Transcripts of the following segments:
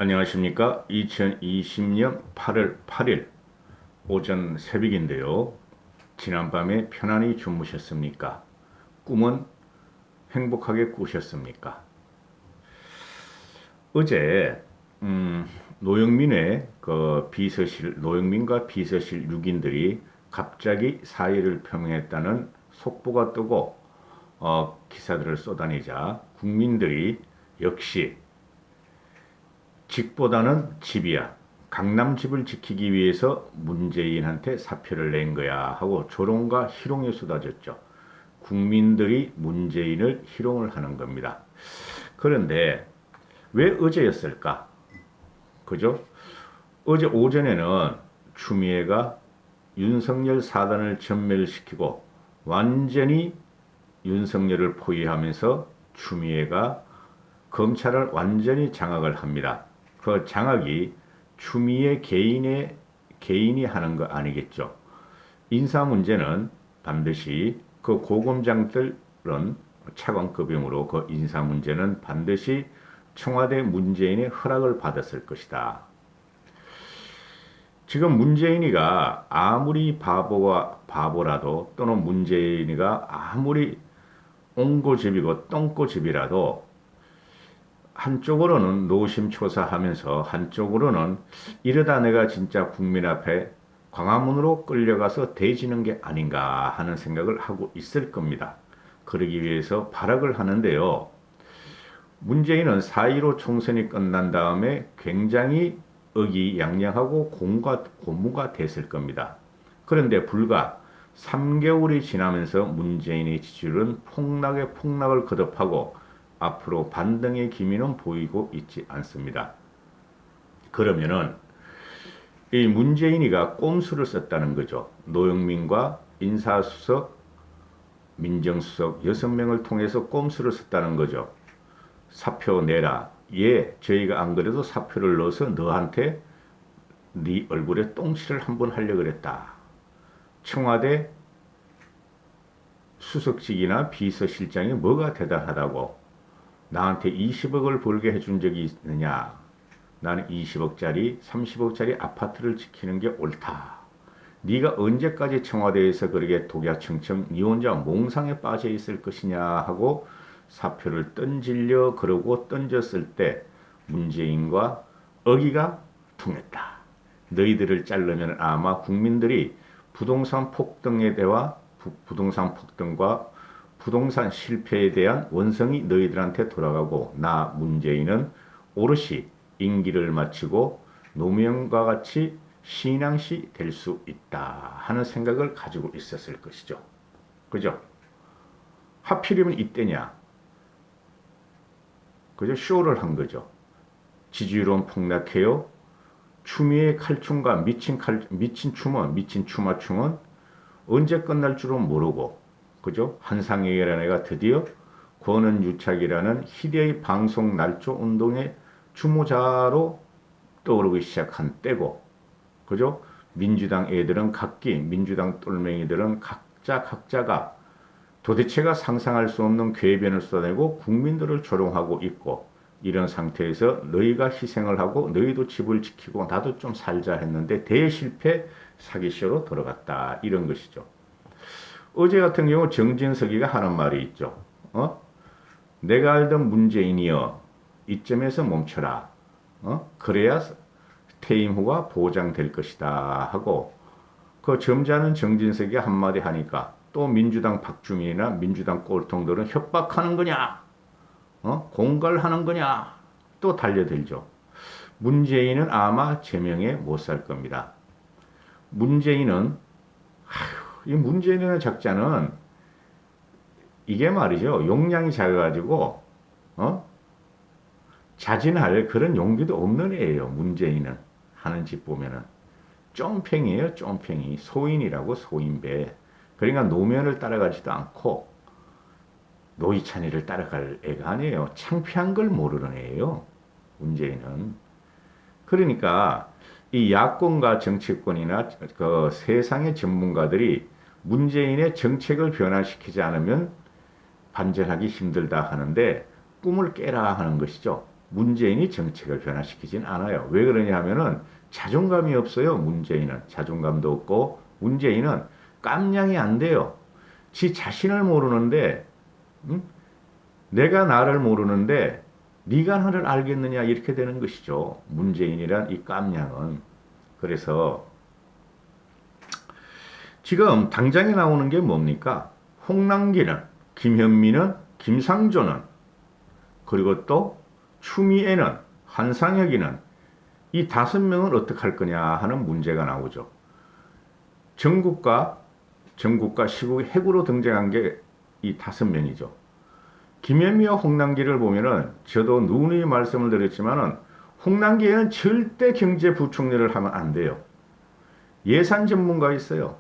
안녕하십니까. 2020년 8월 8일 오전 새벽인데요. 지난밤에 편안히 주무셨습니까? 꿈은 행복하게 꾸셨습니까? 어제 노영민의 노영민과 비서실 6인들이 갑자기 사의를 표명했다는 속보가 뜨고 기사들을 쏟아내자 국민들이 역시 직보다는 집이야. 강남 집을 지키기 위해서 문재인한테 사표를 낸 거야 하고 조롱과 희롱이 쏟아졌죠. 국민들이 문재인을 희롱을 하는 겁니다. 그런데 왜 어제였을까? 그죠? 어제 오전에는 추미애가 윤석열 사단을 전멸시키고 완전히 윤석열을 포위하면서 추미애가 검찰을 완전히 장악을 합니다. 그 장악이 추미애 개인이 하는 거 아니겠죠. 인사 문제는 반드시 그 고검장들은 차관급이므로 그 인사 문제는 반드시 청와대 문재인의 허락을 받았을 것이다. 지금 문재인이가 아무리 바보라도 또는 문재인이가 아무리 옹고집이고 똥꼬집이라도 한쪽으로는 노심초사하면서 한쪽으로는 이러다 내가 진짜 국민 앞에 광화문으로 끌려가서 대지는 게 아닌가 하는 생각을 하고 있을 겁니다. 그러기 위해서 발악을 하는데요. 문재인은 4.15 총선이 끝난 다음에 굉장히 의기양양하고 고무가 됐을 겁니다. 그런데 불과 3개월이 지나면서 문재인의 지지율은 폭락을 거듭하고 앞으로 반등의 기미는 보이고 있지 않습니다. 그러면은 이 문재인이가 꼼수를 썼다는 거죠. 노영민과 인사수석, 민정수석 6명을 통해서 꼼수를 썼다는 거죠. 사표 내라. 예, 저희가 안 그래도 사표를 넣어서 너한테 네 얼굴에 똥칠을 한번 하려고 그랬다. 청와대 수석직이나 비서실장이 뭐가 대단하다고 나한테 20억을 벌게 해준 적이 있느냐? 나는 20억짜리, 30억짜리 아파트를 지키는 게 옳다. 네가 언제까지 청와대에서 그렇게 독야청청 네 혼자 몽상에 빠져 있을 것이냐 하고 사표를 던지려 그러고 던졌을 때 문재인과 어기가 통했다. 너희들을 자르면 아마 국민들이 부동산 폭등에 대와 부동산 폭등과 부동산 실패에 대한 원성이 너희들한테 돌아가고 나 문재인은 오롯이 임기를 마치고 노무현과 같이 신앙시 될 수 있다 하는 생각을 가지고 있었을 것이죠. 그죠? 하필이면 이때냐? 그죠? 쇼를 한 거죠. 지지율은 폭락해요. 추미애 칼춤과 미친 추마춤은 언제 끝날 줄은 모르고 그죠? 한상혁이라는 애가 드디어 권은유착이라는 희대의 방송 날조 운동의 주모자로 떠오르기 시작한 때고, 그죠? 민주당 애들은 민주당 똘맹이들은 각자가 도대체가 상상할 수 없는 궤변을 쏟아내고 국민들을 조롱하고 있고, 이런 상태에서 너희가 희생을 하고 너희도 집을 지키고 나도 좀 살자 했는데 대실패 사기쇼로 돌아갔다. 이런 것이죠. 어제 같은 경우 정진석이가 하는 말이 있죠. 내가 알던 문재인이여 이점에서 멈춰라. 그래야 퇴임 후가 보장될 것이다 하고 그 점잖은 정진석이 한마디 하니까 또 민주당 박주민이나 민주당 꼴통들은 협박하는 거냐? 공갈하는 거냐? 또 달려들죠. 문재인은 아마 제명에 못 살 겁니다. 이 문재인이라는 작자는 이게 말이죠. 용량이 작아가지고 자진할 그런 용기도 없는 애예요. 문재인은 하는 짓 보면은 쫌팽이에요. 쫌팽이 소인이라고 소인배. 그러니까 노면을 따라가지도 않고 노이찬이를 따라갈 애가 아니에요. 창피한 걸 모르는 애예요. 문재인은. 그러니까 이 야권과 정치권이나 그 세상의 전문가들이 문재인의 정책을 변화시키지 않으면 반전하기 힘들다 하는데 꿈을 깨라 하는 것이죠. 문재인이 정책을 변화시키진 않아요. 왜 그러냐 하면은 자존감이 없어요. 문재인은 자존감도 없고 문재인은 깜냥이 안 돼요. 지 자신을 모르는데 응? 내가 나를 모르는데 네가 나를 알겠느냐 이렇게 되는 것이죠. 문재인이란 이 깜냥은. 그래서 지금 당장에 나오는 게 뭡니까? 홍남기는, 김현미는, 김상조는, 그리고 또 추미애는, 한상혁이는 이 5명은 어떻게 할 거냐 하는 문제가 나오죠. 전국과 시국의 핵으로 등장한 게 이 5명이죠. 김현미와 홍남기를 보면은 저도 누누이 말씀을 드렸지만은 홍남기에는 절대 경제부총리를 하면 안 돼요. 예산 전문가 있어요.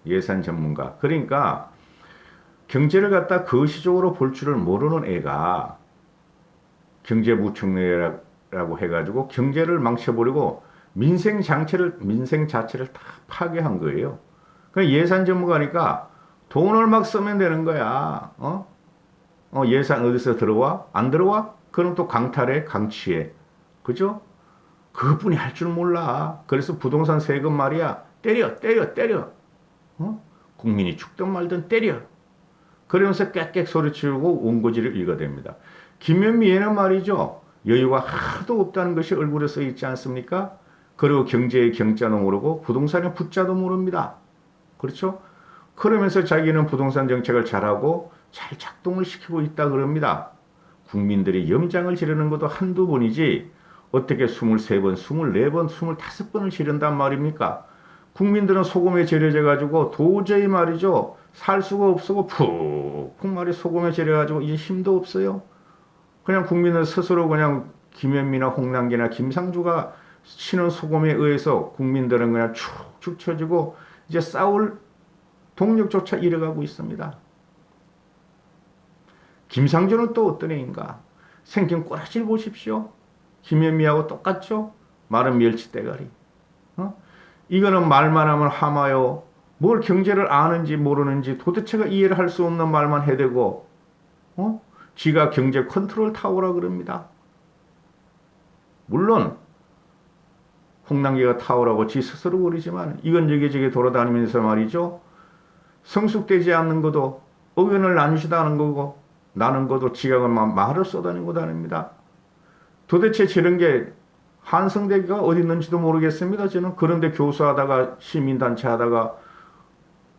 예산 전문가. 그러니까 경제를 갖다 거시적으로 볼 줄을 모르는 애가 경제부총리라고 해가지고 경제를 망쳐버리고 민생 자체를 다 파괴한 거예요. 그 예산 전문가니까 돈을 막 쓰면 되는 거야. 예산 어디서 들어와? 안 들어와? 그럼 또 강탈해, 강취해. 그죠? 그것뿐이 할 줄 몰라. 그래서 부동산 세금 말이야. 때려. 국민이 죽든 말든 때려. 그러면서 꽥꽥 소리치고 원고지를 읽어댑니다. 김현미 얘는 말이죠. 여유가 하도 없다는 것이 얼굴에 써 있지 않습니까? 그리고 경제의 경자도 모르고 부동산의 부자도 모릅니다. 그렇죠? 그러면서 자기는 부동산 정책을 잘하고 잘 작동을 시키고 있다 그럽니다. 국민들이 염장을 지르는 것도 한두 번이지 어떻게 23번, 24번, 25번을 지른단 말입니까? 국민들은 소금에 절여져 가지고 도저히 말이죠. 살 수가 없고 푹푹 말이 소금에 절여 가지고 이제 힘도 없어요. 그냥 국민은 스스로 그냥 김현미나 홍남기나 김상조가 치는 소금에 의해서 국민들은 그냥 축축 처지고 이제 싸울 동력조차 잃어가고 있습니다. 김상조는 또 어떤 애인가? 생긴 꼬라지를 보십시오. 김현미하고 똑같죠? 마른 멸치 대가리. 이거는 말만 하면 하마요. 뭘 경제를 아는지 모르는지 도대체가 이해를 할 수 없는 말만 해대고 지가 경제 컨트롤 타워라 그럽니다. 물론 홍남기가 타워라고 지 스스로 그러지만 이건 여기저기 돌아다니면서 말이죠. 성숙되지 않는 것도 의견을 나누시다는 거고 나는 것도 지가 말을 쏟아내고 다닙니다. 도대체 저런 게 한성대가 어디 있는지도 모르겠습니다. 저는 그런데 교수하다가 시민단체 하다가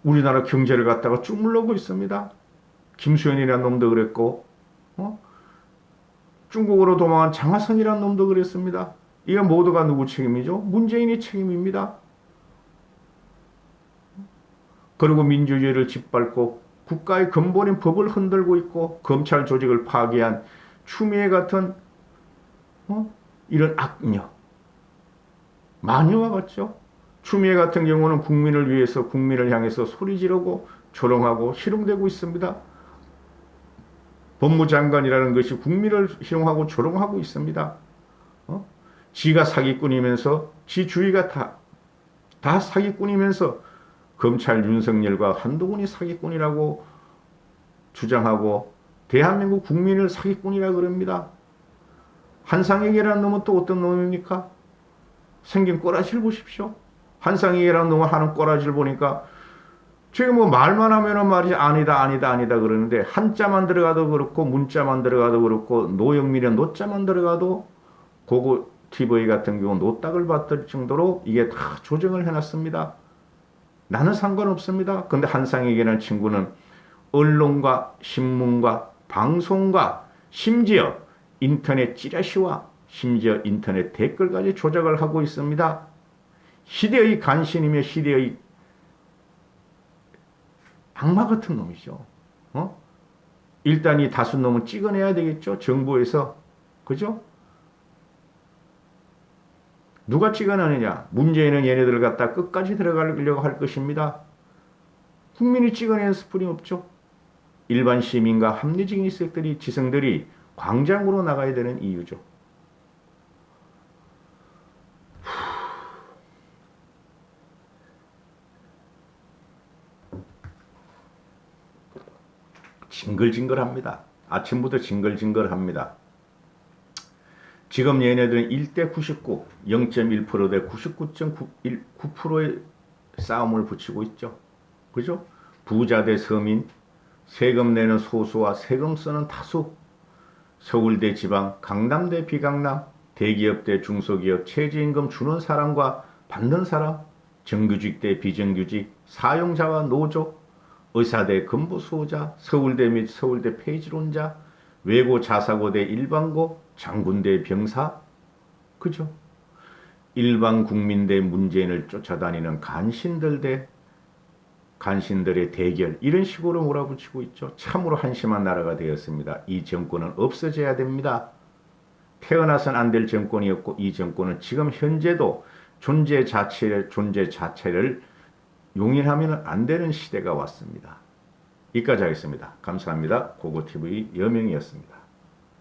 우리나라 경제를 갖다가 쭉 물러오고 있습니다. 김수현이라는 놈도 그랬고 중국으로 도망한 장하성이라는 놈도 그랬습니다. 이거 모두가 누구 책임이죠? 문재인의 책임입니다. 그리고 민주주의를 짓밟고 국가의 근본인 법을 흔들고 있고 검찰 조직을 파괴한 추미애 같은 이런 악녀 마녀와 같죠. 추미애 같은 경우는 국민을 위해서 국민을 향해서 소리 지르고 조롱하고 희롱되고 있습니다. 법무장관이라는 것이 국민을 희롱하고 조롱하고 있습니다. 지가 사기꾼이면서 지 주위가 다 사기꾼이면서 검찰 윤석열과 한동훈이 사기꾼이라고 주장하고 대한민국 국민을 사기꾼이라 그럽니다. 한상혁이라는 놈은 또 어떤 놈입니까? 생긴 꼬라지를 보십시오. 한상혁이라는 놈을 하는 꼬라지를 보니까 지금 뭐 말만 하면은 말이지 아니다 그러는데 한자만 들어가도 그렇고 문자만 들어가도 그렇고 노영민의 노자만 들어가도 고고 TV 같은 경우 노딱을 받을 정도로 이게 다 조정을 해놨습니다. 나는 상관없습니다. 근데 한상혁이라는 친구는 언론과 신문과 방송과 심지어 인터넷 찌라시와 심지어 인터넷 댓글까지 조작을 하고 있습니다. 시대의 간신이며 시대의 악마 같은 놈이죠. 일단 이 다수 놈은 찍어내야 되겠죠. 정부에서. 그죠? 누가 찍어내느냐? 문재인은 얘네들을 갖다 끝까지 들어가려고 할 것입니다. 국민이 찍어내는 스프링 없죠. 일반 시민과 합리적인 지성들이 광장으로 나가야 되는 이유죠. 징글징글합니다. 아침부터 징글징글합니다. 지금 얘네들은 1대 99, 0.1%대 99.9%의 싸움을 붙이고 있죠. 그죠? 부자 대 서민, 세금 내는 소수와 세금 쓰는 다수, 서울대 지방, 강남대 비강남, 대기업 대 중소기업, 최저임금 주는 사람과 받는 사람, 정규직 대 비정규직, 사용자와 노조, 의사 대 근무수호자, 서울대 및 서울대 폐지론자, 외고 자사고 대 일반고, 장군 대 병사, 그죠? 일반 국민 대 문재인을 쫓아다니는 간신들의 대결, 이런 식으로 몰아붙이고 있죠. 참으로 한심한 나라가 되었습니다. 이 정권은 없어져야 됩니다. 태어나선 안 될 정권이었고, 이 정권은 지금 현재도 존재 자체를 용인하면 안 되는 시대가 왔습니다. 여기까지 하겠습니다. 감사합니다. 고고TV 여명이었습니다.